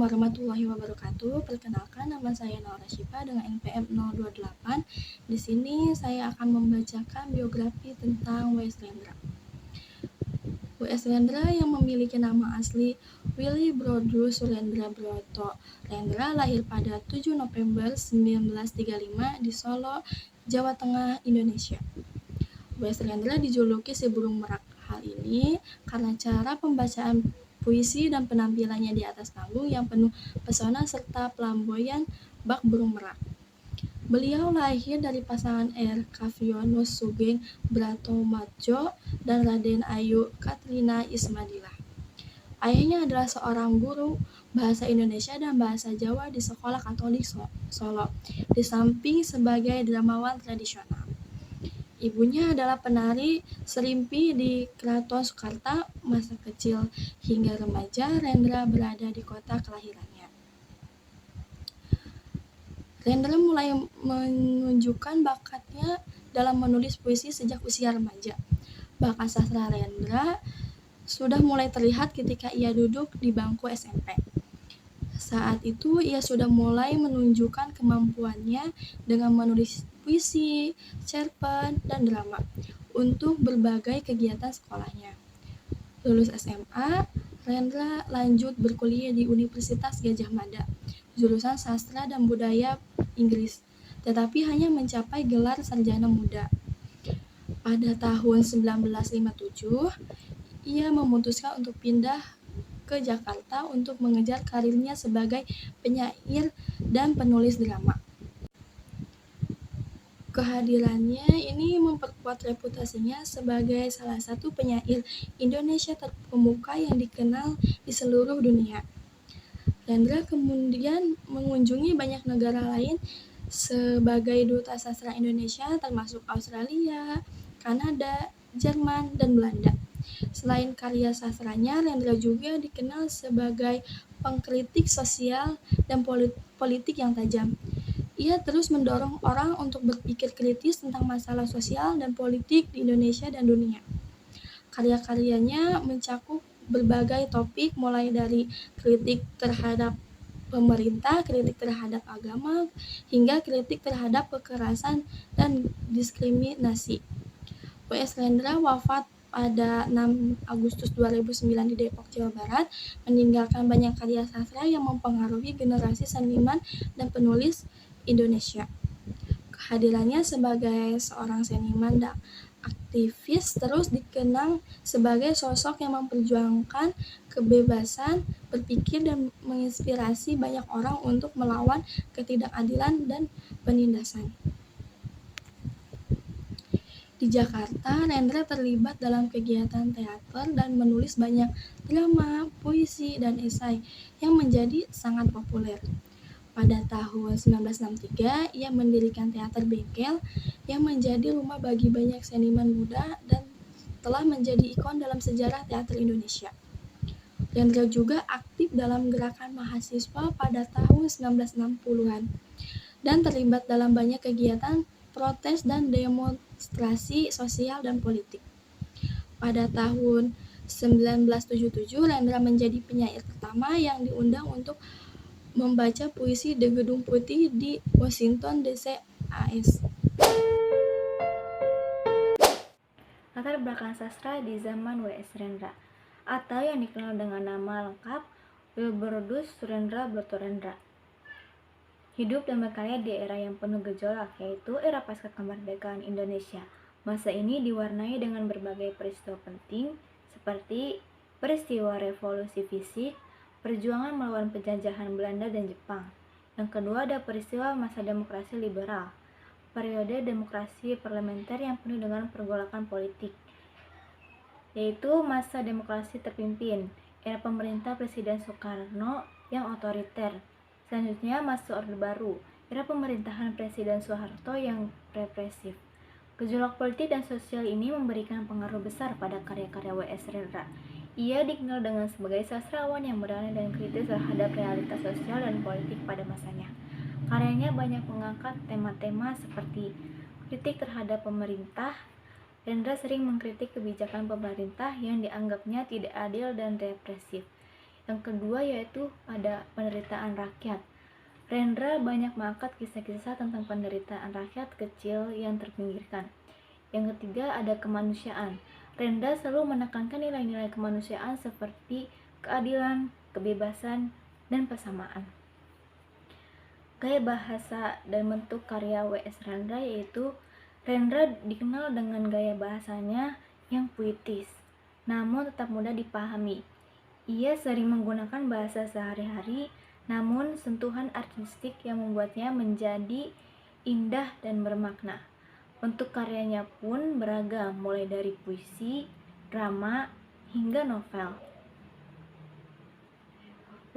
warahmatullahi wabarakatuh. Perkenalkan, nama saya Naura Syifa dengan NPM 028. Di sini saya akan membacakan biografi tentang W.S. Rendra. W.S. Rendra yang memiliki nama asli Willy Brodus Surendra Broto Rendra lahir pada 7 November 1935 di Solo, Jawa Tengah, Indonesia. W.S. Rendra dijuluki si burung merak. Hal ini karena cara pembacaan puisi dan penampilannya di atas panggung yang penuh pesona serta flamboyan bak burung merak. Beliau lahir dari pasangan R. Kavionus Sugeng Bratomadjo dan Raden Ayu Katrina Ismadillah. Ayahnya adalah seorang guru bahasa Indonesia dan bahasa Jawa di Sekolah Katolik Solo, di samping sebagai dramawan tradisional. Ibunya adalah penari serimpi di Keraton Sukarta. Masa kecil hingga remaja, Rendra berada di kota kelahirannya. Rendra mulai menunjukkan bakatnya dalam menulis puisi sejak usia remaja. Bakat sastra Rendra sudah mulai terlihat ketika ia duduk di bangku SMP. Saat itu ia sudah mulai menunjukkan kemampuannya dengan menulis puisi, cerpen, dan drama untuk berbagai kegiatan sekolahnya. Lulus SMA, Rendra lanjut berkuliah di Universitas Gadjah Mada, jurusan Sastra dan Budaya Inggris, tetapi hanya mencapai gelar sarjana muda. Pada tahun 1957, ia memutuskan untuk pindah ke Jakarta untuk mengejar karirnya sebagai penyair dan penulis drama. Kehadirannya ini memperkuat reputasinya sebagai salah satu penyair Indonesia terkemuka yang dikenal di seluruh dunia. Rendra kemudian mengunjungi banyak negara lain sebagai duta sastra Indonesia, termasuk Australia, Kanada, Jerman, dan Belanda. Selain karya sastranya, Rendra juga dikenal sebagai pengkritik sosial dan politik yang tajam. Ia terus mendorong orang untuk berpikir kritis tentang masalah sosial dan politik di Indonesia dan dunia. Karya-karyanya mencakup berbagai topik, mulai dari kritik terhadap pemerintah, kritik terhadap agama, hingga kritik terhadap kekerasan dan diskriminasi. W.S. Rendra wafat pada 6 Agustus 2009 di Depok, Jawa Barat, meninggalkan banyak karya sastra yang mempengaruhi generasi seniman dan penulis Indonesia. Kehadirannya sebagai seorang seniman dan aktivis terus dikenang sebagai sosok yang memperjuangkan kebebasan berpikir dan menginspirasi banyak orang untuk melawan ketidakadilan dan penindasan. Di Jakarta, Rendra terlibat dalam kegiatan teater dan menulis banyak drama, puisi, dan esai yang menjadi sangat populer. Pada tahun 1963, ia mendirikan Teater Bengkel yang menjadi rumah bagi banyak seniman muda dan telah menjadi ikon dalam sejarah teater Indonesia. Rendra juga aktif dalam gerakan mahasiswa pada tahun 1960-an dan terlibat dalam banyak kegiatan protes dan demonstrasi sosial dan politik. Pada tahun 1977, Rendra menjadi penyair pertama yang diundang untuk membaca puisi di Gedung Putih di Washington DC, AS. Latar belakang sastra di zaman W.S. Rendra, atau yang dikenal dengan nama lengkap Wilbrodus Surendra Broto Rendra. Hidup dan berkarya di era yang penuh gejolak, yaitu era pasca kemerdekaan Indonesia. Masa ini diwarnai dengan berbagai peristiwa penting, seperti peristiwa revolusi fisik, perjuangan melawan penjajahan Belanda dan Jepang. Yang kedua ada peristiwa masa demokrasi liberal, periode demokrasi parlementer yang penuh dengan pergolakan politik, yaitu masa demokrasi terpimpin, era pemerintah Presiden Soekarno yang otoriter. Selanjutnya masa Orde Baru, era pemerintahan Presiden Soeharto yang represif. Gejolak politik dan sosial ini memberikan pengaruh besar pada karya-karya W.S. Rendra. Ia dikenal dengan sebagai sastrawan yang berani dan kritis terhadap realitas sosial dan politik pada masanya. Karyanya banyak mengangkat tema-tema seperti kritik terhadap pemerintah. Rendra sering mengkritik kebijakan pemerintah yang dianggapnya tidak adil dan represif. Yang kedua yaitu pada penderitaan rakyat. Rendra banyak mengangkat kisah-kisah tentang penderitaan rakyat kecil yang terpinggirkan. Yang ketiga ada kemanusiaan. Rendra selalu menekankan nilai-nilai kemanusiaan seperti keadilan, kebebasan, dan persamaan. Gaya bahasa dan bentuk karya W.S. Rendra yaitu Rendra dikenal dengan gaya bahasanya yang puitis, namun tetap mudah dipahami. Ia sering menggunakan bahasa sehari-hari, namun sentuhan artistik yang membuatnya menjadi indah dan bermakna. Bentuk karyanya pun beragam, mulai dari puisi, drama, hingga novel.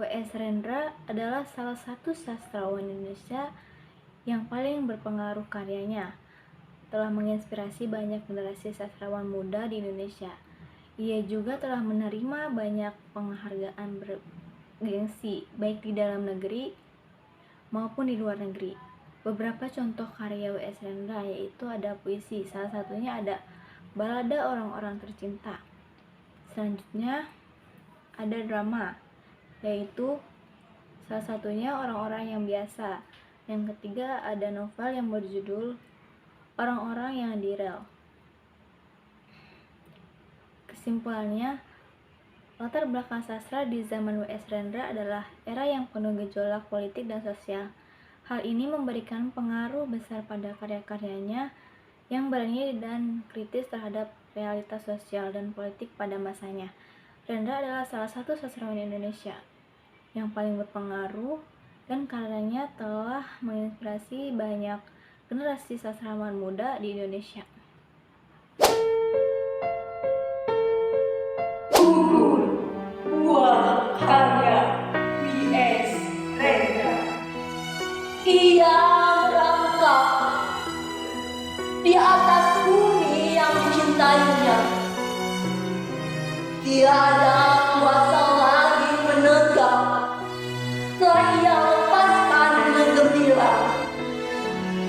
W.S. Rendra adalah salah satu sastrawan Indonesia yang paling berpengaruh. Karyanya telah menginspirasi banyak generasi sastrawan muda di Indonesia. Ia juga telah menerima banyak penghargaan bergengsi, baik di dalam negeri maupun di luar negeri. Beberapa contoh karya W.S. Rendra yaitu ada puisi, salah satunya ada Balada Orang-orang Tercinta. Selanjutnya ada drama, yaitu salah satunya Orang-orang yang Biasa. Yang ketiga ada novel yang berjudul Orang-orang yang di Rel. Kesimpulannya, latar belakang sastra di zaman W.S. Rendra adalah era yang penuh gejolak politik dan sosial. Hal ini memberikan pengaruh besar pada karya-karyanya yang berani dan kritis terhadap realitas sosial dan politik pada masanya. Rendra adalah salah satu sastrawan Indonesia yang paling berpengaruh dan karyanya telah menginspirasi banyak generasi sastrawan muda di Indonesia. Buah karya W.S. Rendra. Ia merangkak di atas bumi yang dicintainya. Tiada kuasa lagi menegak, telah ia lepaskan dengan gembira.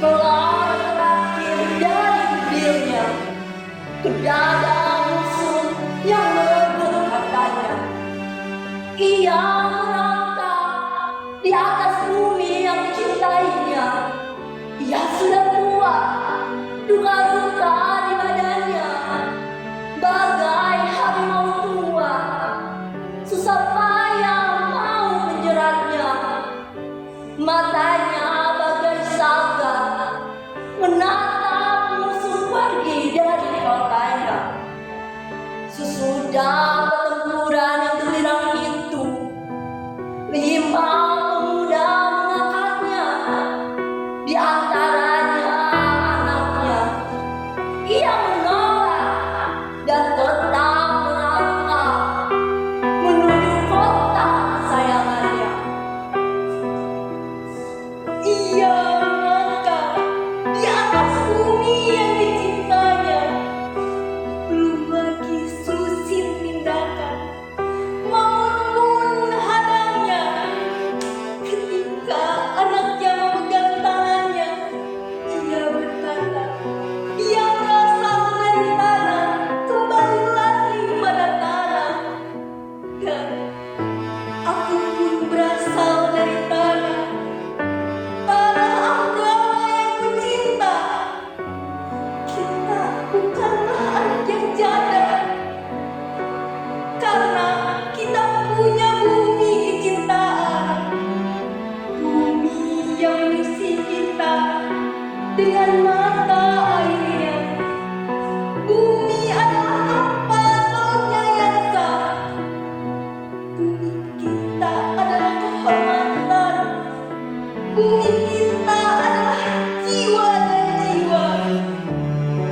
Kelar terakhir dari bibirnya, ke dada musuh yang merebut katanya. Ia merangkak di atas bumi yang dicintainya. Ia sudah tua, duka-duka di badannya, bagai harimau tua. Susah payah mau menjeratnya. Matanya bagai saga menatap musuh pergi dari kotanya. Sesudah pertempuran yang gemilang itu, 5 pemuda mengangkatnya, di antaranya anaknya. Ia menolak dan tetap melangkah menuju kota kesayangannya. Ia melangkah di atas bumi yang dicintanya. Belum lagi susin tindakan, maut pun menghadangnya. Ketika anaknya memegang tangannya, ia berkata, ia berasal dari tanah, kembali lagi pada tanah. Dan aku pun berasal dari tanah, tanah agama yang kucinta. Kita bukanlah anak yang janda, karena kita punya bumi kecintaan. Bumi yang mengisi kita dengan mata airnya. Bumi adalah tempat lautnya yang sah. Bumi kita adalah kehormatan. Bumi kita adalah jiwa dan jiwa.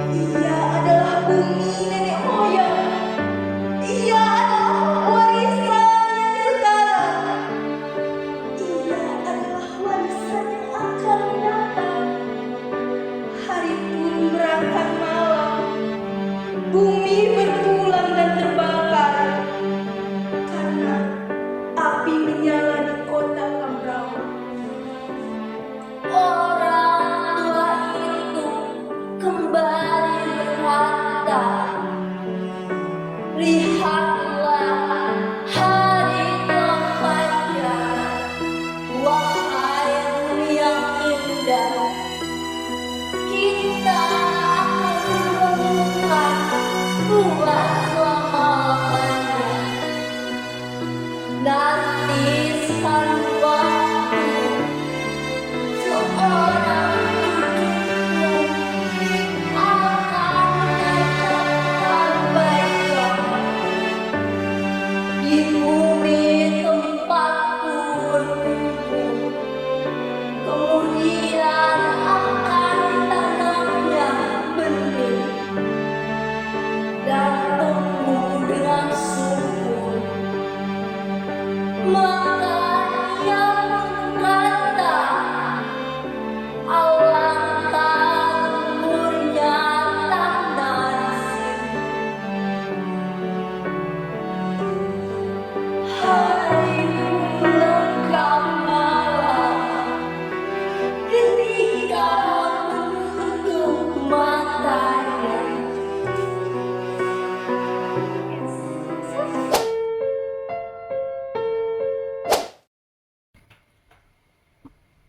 Ia adalah bumi nenek moyang. Ia adalah warisan yang sekarang. Ia adalah warisan yang akan datang. Hari pun berangkat malam, bumi berpulang dan terbakar, karena api menyala di kota Kambrau. Orang tua itu kembali berkata, lihatlah hari telah kita akan menemukan buah selama-lamanya. Nanti sekali waktu seorang hidupmu akan menyatakan baiklah di bumi tempatku berkumpul. Kemudian akan ditanamnya benih dan tumbuh dengan subur. Maka ia berkata, alangkah umurnya tanda di sini. Hari lengkap malam ketika menutup matanya.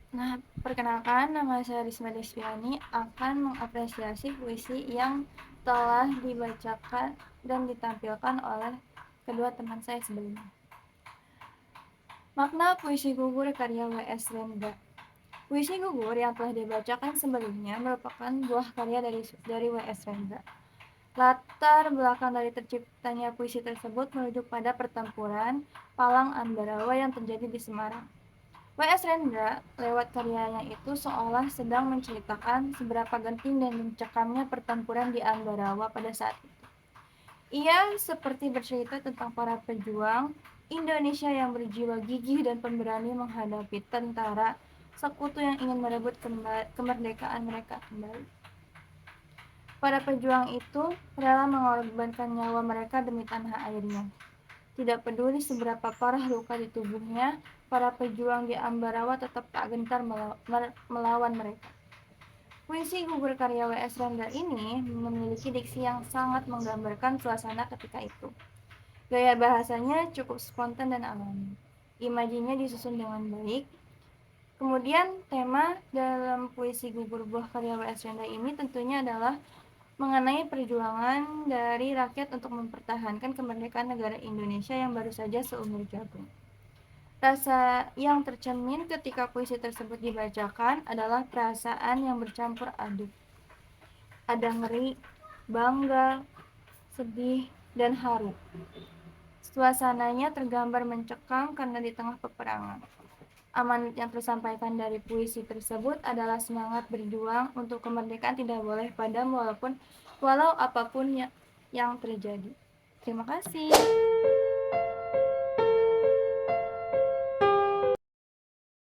Nah, perkenalkan, nama saya Risma Desviani akan mengapresiasi puisi yang telah dibacakan dan ditampilkan oleh kedua teman saya sebelumnya. Makna puisi gugur karya W.S. Rendra. Puisi gugur yang telah dibacakan sebelumnya merupakan buah karya dari W.S. Rendra. Latar belakang dari terciptanya puisi tersebut merujuk pada pertempuran Palang Ambarawa yang terjadi di Semarang. W.S. Rendra lewat karyanya itu seolah sedang menceritakan seberapa genting dan mencekamnya pertempuran di Ambarawa pada saat itu. Ia seperti bercerita tentang para pejuang Indonesia yang berjiwa gigih dan pemberani menghadapi tentara sekutu yang ingin merebut kemerdekaan mereka kembali. Para pejuang itu rela mengorbankan nyawa mereka demi tanah airnya. Tidak peduli seberapa parah luka di tubuhnya, para pejuang di Ambarawa tetap tak gentar melawan mereka. Puisi gugur karya W.S. Rendra ini memiliki diksi yang sangat menggambarkan suasana ketika itu. Gaya bahasanya cukup spontan dan alami. Imajinya disusun dengan baik. Kemudian tema dalam puisi gugur buah karya W.S. Rendra ini tentunya adalah mengenai perjuangan dari rakyat untuk mempertahankan kemerdekaan negara Indonesia yang baru saja seumur jagung. Rasa yang tercermin ketika puisi tersebut dibacakan adalah perasaan yang bercampur aduk. Ada ngeri, bangga, sedih, dan haru. Suasananya tergambar mencekam karena di tengah peperangan. Amanat yang tersampaikan dari puisi tersebut adalah semangat berjuang untuk kemerdekaan tidak boleh padam walau apapun yang terjadi. Terima kasih.